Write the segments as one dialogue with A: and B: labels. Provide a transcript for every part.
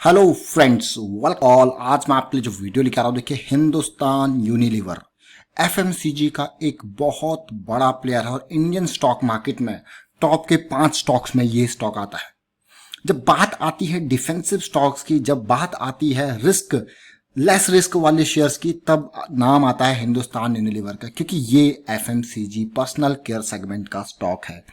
A: Hello friends, welcome all. आज मैं आपके लिए जो वीडियो लेकर आ रहा हूँ, देखिए हिंदुस्तान यूनिलीवर एफएमसीजी का एक बहुत बड़ा प्लेयर है और इंडियन स्टॉक मार्केट में टॉप के 5 स्टॉक्स में ये स्टॉक आता है। जब बात आती है डिफेंसिव स्टॉक्स की, जब बात आती है लेस रिस्क वाले शेयर्स की, तब नाम आता है हिंदुस्तान यूनिलीवर का, क्योंकि ये एफएमसीजी पर्सनल केयर सेगमेंट का स्टॉक है।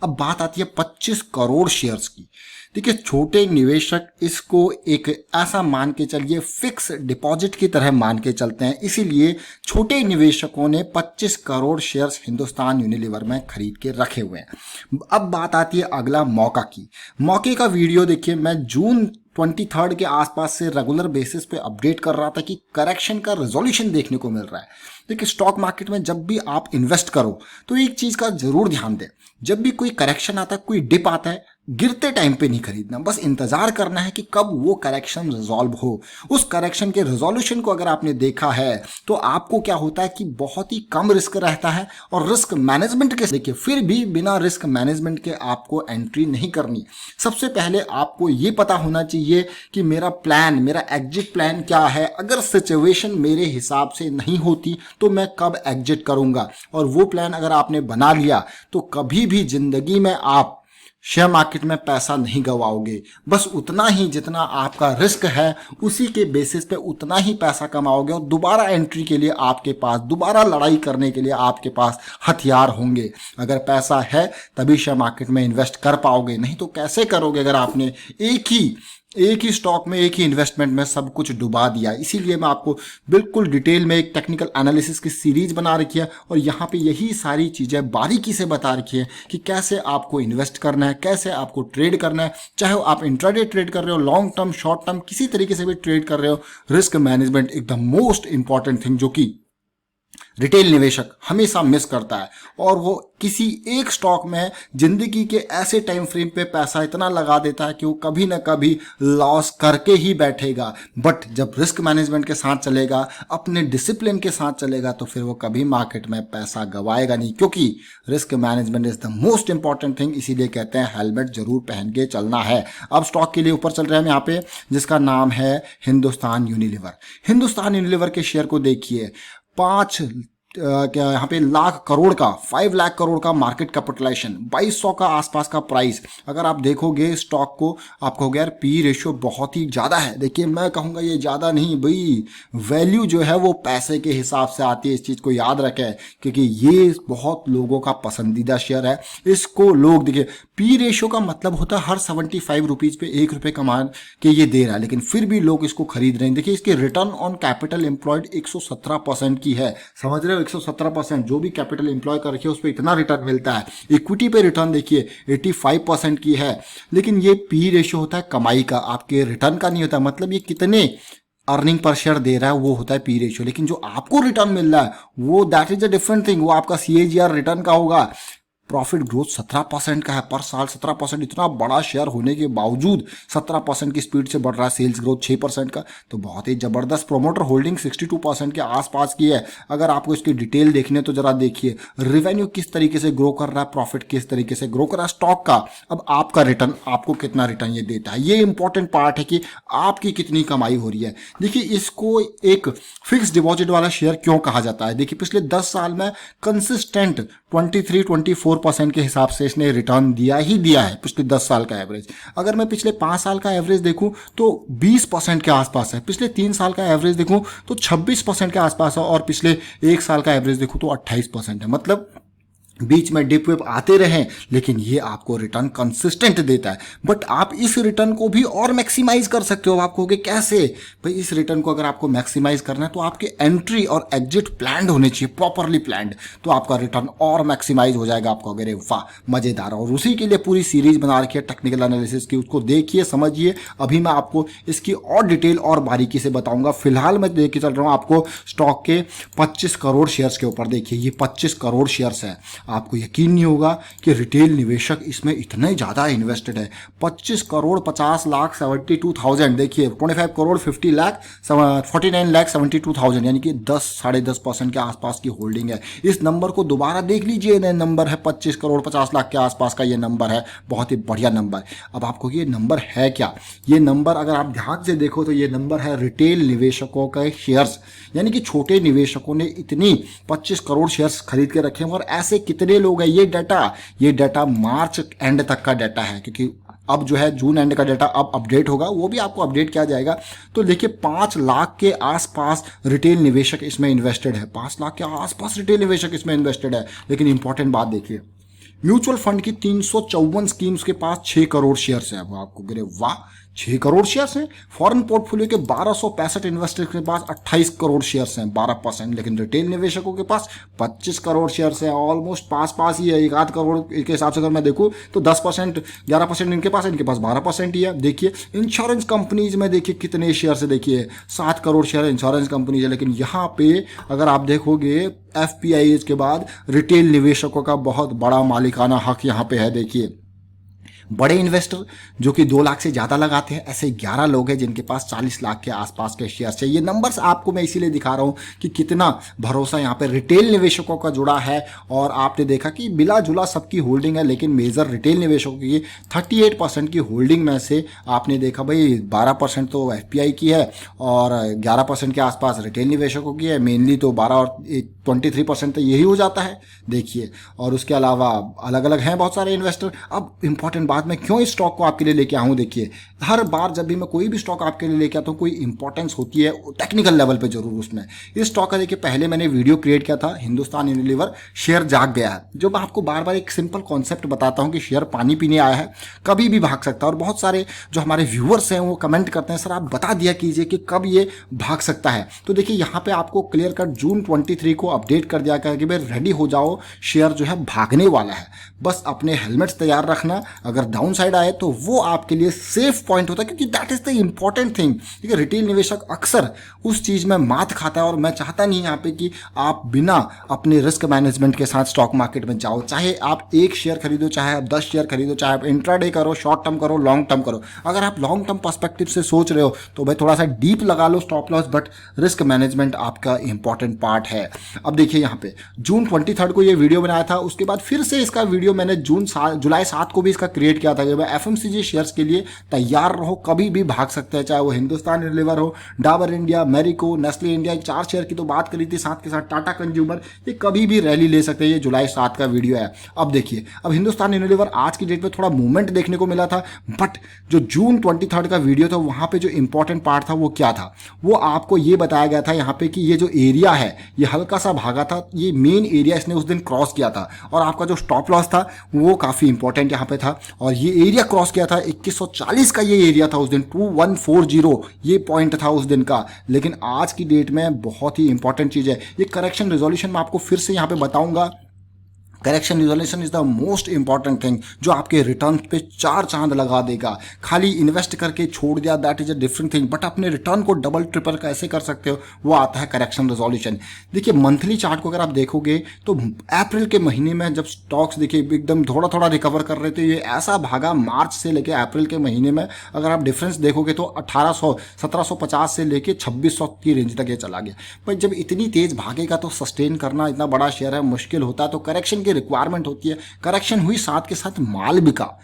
A: अब बात आती है 25 करोड़ शेयर्स की। देखिए, छोटे निवेशक इसको एक ऐसा मान के चलिए, फिक्स डिपॉजिट की तरह मान के चलते हैं, इसीलिए छोटे निवेशकों ने 25 करोड़ शेयर्स हिंदुस्तान यूनिलीवर में खरीद के रखे हुए हैं। अब बात आती है अगला मौका की। मौके का वीडियो देखिए, मैं जून 23 के आसपास से रेगुलर बेसिस पे अपडेट कर रहा था कि करेक्शन का रेजोल्यूशन देखने को मिल रहा है। देखिए, स्टॉक मार्केट में जब भी आप इन्वेस्ट करो तो एक चीज का जरूर ध्यान दें, जब भी कोई करेक्शन आता है, कोई डिप आता है, गिरते टाइम पे नहीं खरीदना, बस इंतजार करना है कि कब वो करेक्शन रिजॉल्व हो। उस करेक्शन के रिजोल्यूशन को अगर आपने देखा है तो आपको क्या होता है कि बहुत ही कम रिस्क रहता है और रिस्क मैनेजमेंट के, देखिए फिर भी बिना रिस्क मैनेजमेंट के आपको एंट्री नहीं करनी। सबसे पहले आपको ये पता होना चाहिए कि मेरा प्लान, मेरा एग्जिट प्लान क्या है। अगर सिचुएशन मेरे हिसाब से नहीं होती तो मैं कब एग्जिट करूंगा, और वो प्लान अगर आपने बना लिया तो कभी भी जिंदगी में आप शेयर मार्केट में पैसा नहीं गवाओगे। बस उतना ही जितना आपका रिस्क है, उसी के बेसिस पे उतना ही पैसा कमाओगे और दोबारा एंट्री के लिए आपके पास, दोबारा लड़ाई करने के लिए आपके पास हथियार होंगे। अगर पैसा है तभी शेयर मार्केट में इन्वेस्ट कर पाओगे, नहीं तो कैसे करोगे अगर आपने एक ही स्टॉक में, एक ही इन्वेस्टमेंट में सब कुछ डुबा दिया। इसीलिए मैं आपको बिल्कुल डिटेल में एक टेक्निकल एनालिसिस की सीरीज बना रखी है और यहाँ पे यही सारी चीज़ें बारीकी से बता रखी है कि कैसे आपको इन्वेस्ट करना है, कैसे आपको ट्रेड करना है। चाहे आप इंट्राडे ट्रेड कर रहे हो, लॉन्ग टर्म, शॉर्ट टर्म, किसी तरीके से भी ट्रेड कर रहे हो, रिस्क मैनेजमेंट एक द मोस्ट इंपॉर्टेंट थिंग जो कि रिटेल निवेशक हमेशा मिस करता है। और वो किसी एक स्टॉक में जिंदगी के ऐसे टाइम फ्रेम पे पैसा इतना लगा देता है कि वो कभी ना कभी लॉस करके ही बैठेगा। बट जब रिस्क मैनेजमेंट के साथ चलेगा, अपने डिसिप्लिन के साथ चलेगा, तो फिर वो कभी मार्केट में पैसा गवाएगा नहीं, क्योंकि risk management is the most important thing. इसीलिए कहते हैं हेलमेट जरूर पहन के चलना है। अब स्टॉक के लिए ऊपर चल रहे हैं यहाँ पे, जिसका नाम है हिंदुस्तान यूनिलीवर। हिंदुस्तान यूनिलीवर के शेयर को देखिए, 5 क्या यहाँ पे लाख करोड़ का, 5 लाख करोड़ का मार्केट कैपिटलाइजेशन, 2200 का आसपास का प्राइस। अगर आप देखोगे स्टॉक को, आप कहोगे यार पी रेशियो बहुत ही ज़्यादा है। देखिए, मैं कहूँगा ये ज़्यादा नहीं भाई, वैल्यू जो है वो पैसे के हिसाब से आती है। इस चीज़ को याद रखें, क्योंकि ये बहुत लोगों का पसंदीदा शेयर है। इसको लोग, देखिए पी रेशियो का मतलब होता है हर 75 रुपीज़ पे 1 रुपये कमा के ये दे रहा है, लेकिन फिर भी लोग इसको खरीद रहे हैं। देखिए, इसकी रिटर्न ऑन कैपिटल एम्प्लॉयड 117% की है। समझ रहे हो, 117%। जो भी कैपिटल एम्प्लॉय कर रखी है उस पर इतना रिटर्न मिलता है। इक्विटी पे रिटर्न देखिए 85% की है। लेकिन ये पी रेशियो होता है कमाई का, आपके रिटर्न का नहीं होता। मतलब ये कितने अर्निंग पर शेयर दे रहा है वो होता है पी रेशियो, लेकिन जो आपको रिटर्न मिल रहा है वो that is a different thing. वो आपका CAGR रिटर्न का होगा। प्रॉफिट ग्रोथ 17% का है पर साल। 17%, इतना बड़ा शेयर होने के बावजूद 17% की स्पीड से बढ़ रहा है। सेल्स ग्रोथ 6% का, तो बहुत ही जबरदस्त। प्रोमोटर होल्डिंग 62% के आसपास की है। अगर आपको इसकी डिटेल देखने तो जरा देखिए, रेवेन्यू किस तरीके से ग्रो कर रहा है, प्रॉफिट किस तरीके से ग्रो कर रहा है स्टॉक का। अब आपका रिटर्न, आपको कितना रिटर्न ये देता है, ये इंपॉर्टेंट पार्ट है कि आपकी कितनी कमाई हो रही है। देखिए, इसको एक फिक्स डिपॉजिट वाला शेयर क्यों कहा जाता है। देखिए, पिछले 10 साल में कंसिस्टेंट 23-24% के हिसाब से इसने रिटर्न दिया ही दिया है, पिछले 10 साल का एवरेज। अगर मैं पिछले 5 साल का एवरेज देखूं तो 20% के आसपास है। पिछले 3 साल का एवरेज देखूं तो 26% के आसपास है, और पिछले 1 साल का एवरेज देखूं तो 28% है। मतलब बीच में डिप विप आते रहे, लेकिन ये आपको रिटर्न कंसिस्टेंट देता है। बट आप इस रिटर्न को भी और मैक्सिमाइज कर सकते हो। आप कहोगे कैसे भाई, इस रिटर्न को अगर आपको मैक्सिमाइज करना है तो आपके एंट्री और एग्जिट प्लान्ड होने चाहिए, प्रॉपरली प्लान्ड, तो आपका रिटर्न और मैक्सिमाइज हो जाएगा। आपको अगर वाह मजेदार, और उसी के लिए पूरी सीरीज बना रखी है टेक्निकल एनालिसिस की, उसको देखिए, समझिए। अभी मैं आपको इसकी और डिटेल और बारीकी से बताऊंगा। फिलहाल मैं देख के चल रहा हूं आपको स्टॉक के 25 करोड़ शेयर्स के ऊपर। देखिए, ये 25 करोड़ शेयर्स है। आपको यकीन नहीं होगा कि रिटेल निवेशक इसमें इतने ज़्यादा इन्वेस्टेड है। 25 करोड़ 50 लाख 72,000, देखिए 25 करोड़ 50 लाख 49 लाख 72,000, यानी कि 10-10.5% के आसपास की होल्डिंग है। इस नंबर को दोबारा देख लीजिए, नए नंबर है 25 करोड़ 50 लाख के आसपास का ये नंबर है, बहुत ही बढ़िया नंबर। अब आपको ये नंबर है क्या, ये नंबर अगर आप ध्यान से देखो तो ये नंबर है रिटेल निवेशकों के शेयर्स, यानी कि छोटे निवेशकों ने इतनी 25 करोड़ शेयर्स खरीद के रखे हैं। और ऐसे कितने लोग हैं, ये डाटा मार्च एंड तक का डाटा है, क्योंकि अब जो है जून एंड का डाटा अब अपडेट होगा, वो भी आपको अपडेट किया जाएगा। तो देखिए 5 लाख के आसपास रिटेल निवेशक इसमें इन्वेस्टेड है, 5 लाख के आसपास रिटेल निवेशक इसमें इन्वेस्टेड है। लेकिन इंपॉर्टेंट बात देखिए, म्यूचुअल फंड की 354 स्कीम्स के पास 6 करोड़ शेयर्स है। वो आपको गिरे, वाह 6 करोड़ शेयर्स हैं। फॉरेन पोर्टफोलियो के 1265 इन्वेस्टर्स के पास 28 करोड़ शेयर्स हैं, 12%। लेकिन रिटेल निवेशकों के पास 25 करोड़ शेयर्स हैं, ऑलमोस्ट पास ही है। 1 करोड़ के हिसाब से अगर मैं देखूँ तो 10%, 11% इनके पास 12% ही है। देखिए इंश्योरेंस कंपनीज में देखिए कितने शेयर्स है, देखिए 7 करोड़ शेयर इंश्योरेंस कंपनीज है। लेकिन यहाँ पे अगर आप देखोगे एफपीआई के बाद रिटेल निवेशकों का बहुत बड़ा मालिकाना हक यहाँ पे है। देखिए बड़े इन्वेस्टर जो कि 2 लाख से ज़्यादा लगाते हैं, ऐसे 11 लोग हैं जिनके पास 40 लाख के आसपास के शेयर्स है। ये नंबर्स आपको मैं इसीलिए दिखा रहा हूँ कि कितना भरोसा यहाँ पे रिटेल निवेशकों का जुड़ा है। और आपने देखा कि मिला जुला सबकी होल्डिंग है, लेकिन मेजर रिटेल निवेशकों की 38% की होल्डिंग में से आपने देखा भाई 12% तो एफपीआई की है और 11% के आसपास रिटेल निवेशकों की है। मेनली तो 12 और 23% तो यही हो जाता है, देखिए। और उसके अलावा अलग अलग हैं बहुत सारे इन्वेस्टर। अब इंपॉर्टेंट बाद में क्यों इस स्टॉक को आपके लिए लेके आऊँ, देखिए हर बार जब भी मैं कोई भी स्टॉक आपके लिए लेके आता हूँ कोई इंपॉर्टेंस होती है टेक्निकल लेवल पे जरूर उसमें। इस स्टॉक का देखिए पहले मैंने वीडियो क्रिएट किया था, हिंदुस्तान यूनिलीवर शेयर जाग गया है। जो मैं आपको बार बार एक सिंपल कॉन्सेप्ट बताता हूँ कि शेयर पानी पीने आया है, कभी भी भाग सकता है। और बहुत सारे जो हमारे व्यूअर्स हैं वो कमेंट करते हैं सर आप बता दिया कीजिए कि कब ये भाग सकता है। तो देखिए यहाँ पे आपको क्लियर कट जून 23 को अपडेट कर दिया गया कि भाई रेडी हो जाओ, शेयर जो है भागने वाला है। बस अपने हेलमेट्स तैयार रखना, अगर डाउन साइड आए तो वो आपके लिए सेफ पॉइंट होता है, क्योंकि that is the important thing. ठीक है, रिटेल निवेशक अक्सर उस चीज में मात खाता है और मैं चाहता नहीं यहाँ पे कि आप बिना अपने रिस्क मैनेजमेंट के साथ स्टॉक मार्केट में जाओ। चाहे आप 1 शेयर खरीदो, चाहे आप 10 शेयर खरीदो, चाहे आप इंट्राडे करो, शॉर्ट टर्म करो, लॉन्ग टर्म करो। अगर आप लॉन्ग टर्म पर्सपेक्टिव से सोच रहे हो तो भाई थोड़ा सा डीप लगा लो stop loss, but risk management आपका इंपॉर्टेंट पार्ट है। अब देखिए यहाँ पे जून 23 को ये वीडियो बनाया था, उसके बाद फिर से इसका वीडियो मैंने जुलाई 7 को भी इसका क्रिएट किया था कि भाई एफएमसीजी शेयर्स के लिए तैयार रहो, कभी भी भाग सकते हैं। चाहे वो हिंदुस्तान यूनिलीवर हो, Dabur India, Marico, Nestle India, 4 share की तो बात करी थी, साथ के साथ टाटा कंज्यूमर, ये कभी भी रैली ले सकते हैं। ये जुलाई 7 का वीडियो है। अब देखिए अब हिंदुस्तान यूनिलीवर आज की डेट में थोड़ा मूवमेंट देखने को मिला था, बट जो जून 23 का वीडियो था वहां पे जो इंपॉर्टेंट पार्ट था वो क्या था, वो आपको ये बताया गया था यहाँ पे कि ये जो एरिया है ये हल्का सा भागा था, ये मेन एरिया इसने उस दिन क्रॉस किया था। और आपका जो स्टॉप लॉस था वो काफी इंपॉर्टेंट यहाँ पे था, और ये एरिया क्रॉस किया था 2140 का, ये एरिया था उस दिन 2140, ये पॉइंट था उस दिन का। लेकिन आज की डेट में बहुत ही इंपॉर्टेंट चीज है ये करेक्शन रिजोल्यूशन, मैं आपको फिर से यहाँ पे बताऊंगा। Correction resolution is the most important thing जो आपके रिटर्न पे 4 चांद लगा देगा। खाली इन्वेस्ट करके छोड़ दिया that is a different thing, but अपने रिटर्न को डबल ट्रिपल कैसे कर सकते हो वो आता है करेक्शन रिजोल्यूशन। देखिए मंथली चार्ट को अगर आप देखोगे तो अप्रैल के महीने में जब स्टॉक्स देखिए एकदम थोड़ा थोड़ा रिकवर कर रहे थे, ये ऐसा भागा मार्च से लेके अप्रैल के महीने में अगर आप डिफरेंस देखोगे तो 1750 से लेके 2600 की रेंज तक ये चला गया। पर जब इतनी तेज भागेगा तो सस्टेन करना, इतना बड़ा शेयर है, मुश्किल होता है। तो करेक्शन की रिक्वायरमेंट होती है। करेक्शन हुई, साथ के साथ माल बिका।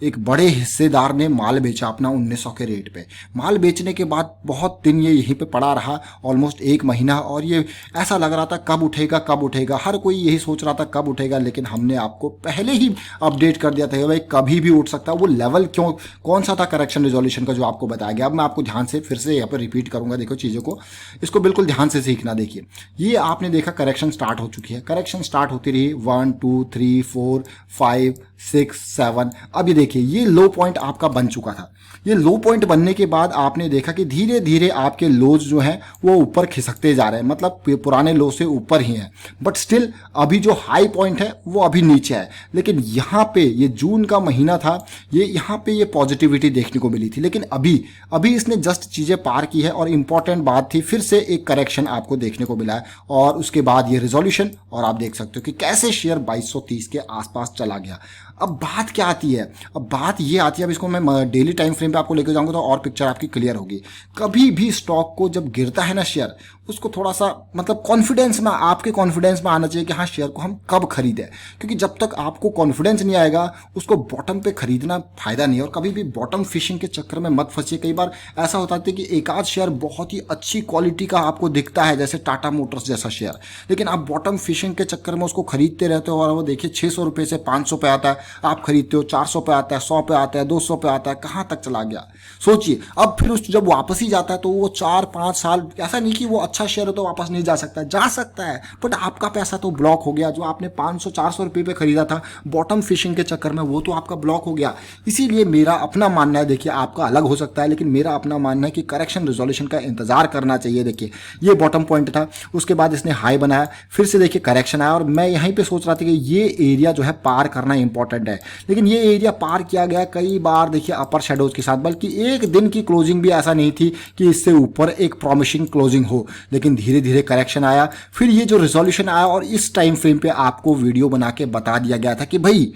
A: एक बड़े हिस्सेदार ने माल बेचा अपना 1900 के रेट पे। माल बेचने के बाद बहुत दिन ये यहीं पे पड़ा रहा, ऑलमोस्ट 1 महीना, और ये ऐसा लग रहा था कब उठेगा, हर कोई यही सोच रहा था कब उठेगा। लेकिन हमने आपको पहले ही अपडेट कर दिया था भाई कभी भी उठ सकता है। वो लेवल कौन सा था करेक्शन रिजोल्यूशन का जो आपको बताया गया। अब मैं आपको ध्यान से फिर से यहाँ पर रिपीट करूंगा, देखो चीज़ों को, इसको बिल्कुल ध्यान से सीखना। देखिए ये आपने देखा करेक्शन स्टार्ट हो चुकी है, करेक्शन स्टार्ट होती रही 1 2 3 4 5 6 7। अब ये देखिए देखिए ये लो पॉइंट आपका बन चुका था। ये लो पॉइंट बनने के बाद आपने देखा कि धीरे धीरे आपके लोज जो हैं वो ऊपर खिसकते जा रहे हैं, मतलब पुराने लो से ऊपर ही हैं, बट स्टिल अभी जो हाई पॉइंट है वो अभी नीचे है। लेकिन यहाँ पे ये जून का महीना था, ये यहाँ पे ये पॉजिटिविटी देखने को मिली थी, लेकिन अभी अभी इसने जस्ट चीज़ें पार की है और इंपॉर्टेंट बात थी, फिर से एक करेक्शन आपको देखने को मिला है और उसके बाद ये रिजोल्यूशन, और आप देख सकते हो कि कैसे शेयर 2230 के आसपास चला गया। अब बात क्या आती है, अब बात ये आती है, अब इसको मैं डेली टाइम फ्रेम पे आपको लेकर जाऊंगा तो और पिक्चर आपकी क्लियर होगी। कभी भी स्टॉक को जब गिरता है ना शेयर, उसको थोड़ा सा मतलब कॉन्फिडेंस में, आपके कॉन्फिडेंस में आना चाहिए कि हाँ शेयर को हम कब खरीदें, क्योंकि जब तक आपको कॉन्फिडेंस नहीं आएगा उसको बॉटम पे खरीदना फायदा नहीं है। और कभी भी बॉटम फिशिंग के चक्कर में मत फंसिए। कई बार ऐसा होता है कि एक आध शेयर बहुत ही अच्छी क्वालिटी का आपको दिखता है, जैसे टाटा मोटर्स जैसा शेयर, लेकिन आप बॉटम फिशिंग के चक्कर में उसको खरीदते रहते हो और वो देखिए 600 रुपये से 500 पे आता है, आप खरीदते हो 400 पे आता है, 100 पे आता है, 200 पे आता है, कहाँ तक चला गया सोचिए। अब फिर उस जब वापस ही जाता है तो वो 4-5 साल, ऐसा नहीं कि वो अच्छा शेयर हो तो वापस नहीं जा सकता है, बट आपका पैसा तो ब्लॉक हो गया। जो आपने 500-400 रुपये पे खरीदा था बॉटम फिशिंग के चक्कर में, वो तो आपका ब्लॉक हो गया। इसीलिए मेरा अपना मानना है, देखिए आपका अलग हो सकता है, लेकिन मेरा अपना मानना है कि करेक्शन रिजोल्यूशन का इंतजार करना चाहिए। देखिए ये बॉटम पॉइंट था, उसके बाद इसने हाई बनाया, फिर से देखिए करेक्शन आया, और मैं यहीं पे सोच रहा था कि ये एरिया जो है पार करना इंपॉर्टेंट है, लेकिन ये एरिया पार किया गया कई बार देखिए अपर शेडोज के साथ, बल्कि एक दिन की क्लोजिंग भी ऐसा नहीं थी कि इससे ऊपर एक प्रॉमिसिंग क्लोजिंग हो, लेकिन धीरे धीरे करेक्शन आया, फिर ये जो रिजोल्यूशन आया, और इस टाइम फ्रेम पे आपको वीडियो बना के बता दिया गया था कि भाई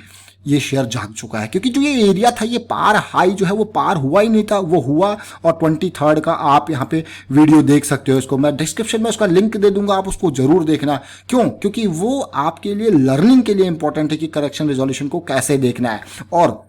A: ये शेयर जाग चुका है, क्योंकि जो ये एरिया था ये पार हाई जो है वो पार हुआ ही नहीं था, वो हुआ। और 23 का आप यहाँ पे वीडियो देख सकते हो, इसको मैं डिस्क्रिप्शन में उसका लिंक दे दूंगा, आप उसको जरूर देखना। क्यों? क्योंकि वो आपके लिए लर्निंग के लिए इंपॉर्टेंट है कि करेक्शन रिजोल्यूशन को कैसे देखना है। और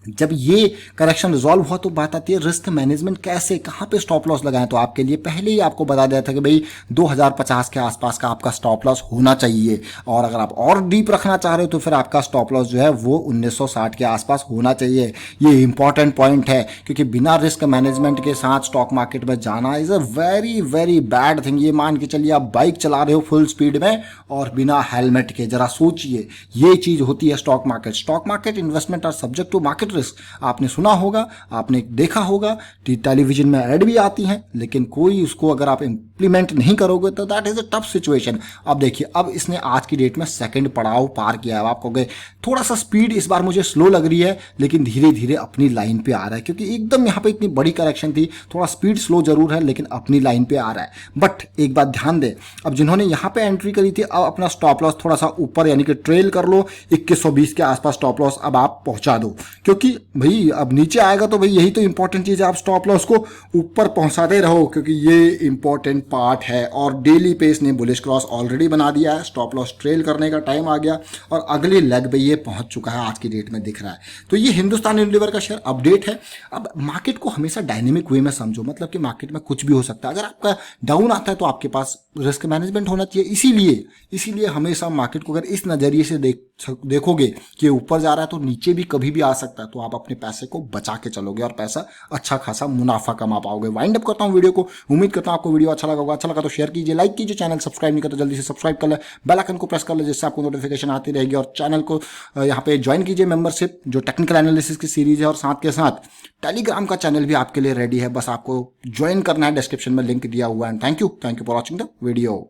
A: जब ये करेक्शन रिजॉल्व हुआ तो बात आती है रिस्क मैनेजमेंट, कैसे कहाँ पे स्टॉप लॉस लगाएं। तो आपके लिए पहले ही आपको बता दिया था कि भाई 2050 के आसपास का आपका स्टॉप लॉस होना चाहिए, और अगर आप और डीप रखना चाह रहे हो तो फिर आपका स्टॉप लॉस जो है वो 1960 के आसपास होना चाहिए। ये इंपॉर्टेंट पॉइंट है, क्योंकि बिना रिस्क मैनेजमेंट के साथ स्टॉक मार्केट में जाना is a very very bad thing. ये मान के चलिए आप बाइक चला रहे हो फुल स्पीड में और बिना हेलमेट के, जरा सोचिए ये चीज होती है stock market. Stock market investment are subject to market risk. आपने सुना होगा, आपने देखा होगा, टेलीविजन में ऐड भी आती हैं, लेकिन कोई उसको अगर आप इंप्लीमेंट नहीं करोगे तो that is a tough situation. अब देखिए अब इसने आज की डेट में सेकंड पड़ाव पार किया है। आप कहोगे थोड़ा सा स्पीड इस बार मुझे स्लो लग रही है, लेकिन धीरे धीरे अपनी लाइन पे आ रहा है, क्योंकि एकदम यहाँ पे इतनी बड़ी करेक्शन थी, थोड़ा स्पीड स्लो जरूर है लेकिन अपनी लाइन पे आ रहा है। बट एक बात ध्यान दें, अब जिन्होंने यहाँ पे एंट्री करी थी अब अपना स्टॉप लॉस थोड़ा सा ऊपर यानी कि ट्रेल कर लो, 2120 के आसपास स्टॉप लॉस अब आप पहुंचा दो, क्योंकि भाई अब नीचे आएगा तो भाई यही तो इंपॉर्टेंट चीज है, आप स्टॉप लॉस को ऊपर पहुंचाते रहो, क्योंकि ये इंपॉर्टेंट पार्ट है। और डेली पे इसने बुलिश क्रॉस ऑलरेडी बना दिया है, स्टॉप लॉस ट्रेल करने का टाइम आ गया और अगली लेग पे ये पहुंच चुका है, आज की डेट में दिख रहा है। तो ये हिंदुस्तान यूनिलीवर का शेयर अपडेट है। अब मार्केट को हमेशा डायनेमिक वे में समझो, मतलब कि मार्केट में कुछ भी हो सकता है। अगर आपका डाउन आता है तो आपके पास रिस्क मैनेजमेंट होना चाहिए। इसीलिए हमेशा मार्केट को अगर इस नजरिए से देखोगे कि ऊपर जा रहा है तो नीचे भी कभी भी आ सकता है, तो आप अपने पैसे को बचा के चलोगे और पैसा अच्छा खासा मुनाफा कमा पाओगे। वाइंड अप करता हूं वीडियो को, उम्मीद करता हूं आपको वीडियो अच्छा लगा होगा। अच्छा लगा तो शेयर कीजिए, लाइक कीजिए, चैनल सब्सक्राइब नहीं करते जल्दी से सब्सक्राइब कर ले, बेल आइकन को प्रेस कर ले जिससे आपको नोटिफिकेशन आती रहेगी। और चैनल को यहाँ पे ज्वाइन कीजिए मेंबरशिप, जो टेक्निकल एनालिसिस की सीरीज है, और साथ के साथ टेलीग्राम का चैनल भी आपके लिए रेडी है, बस आपको ज्वाइन करना है, डिस्क्रिप्शन में लिंक दिया हुआ है। Thank you for watching the video.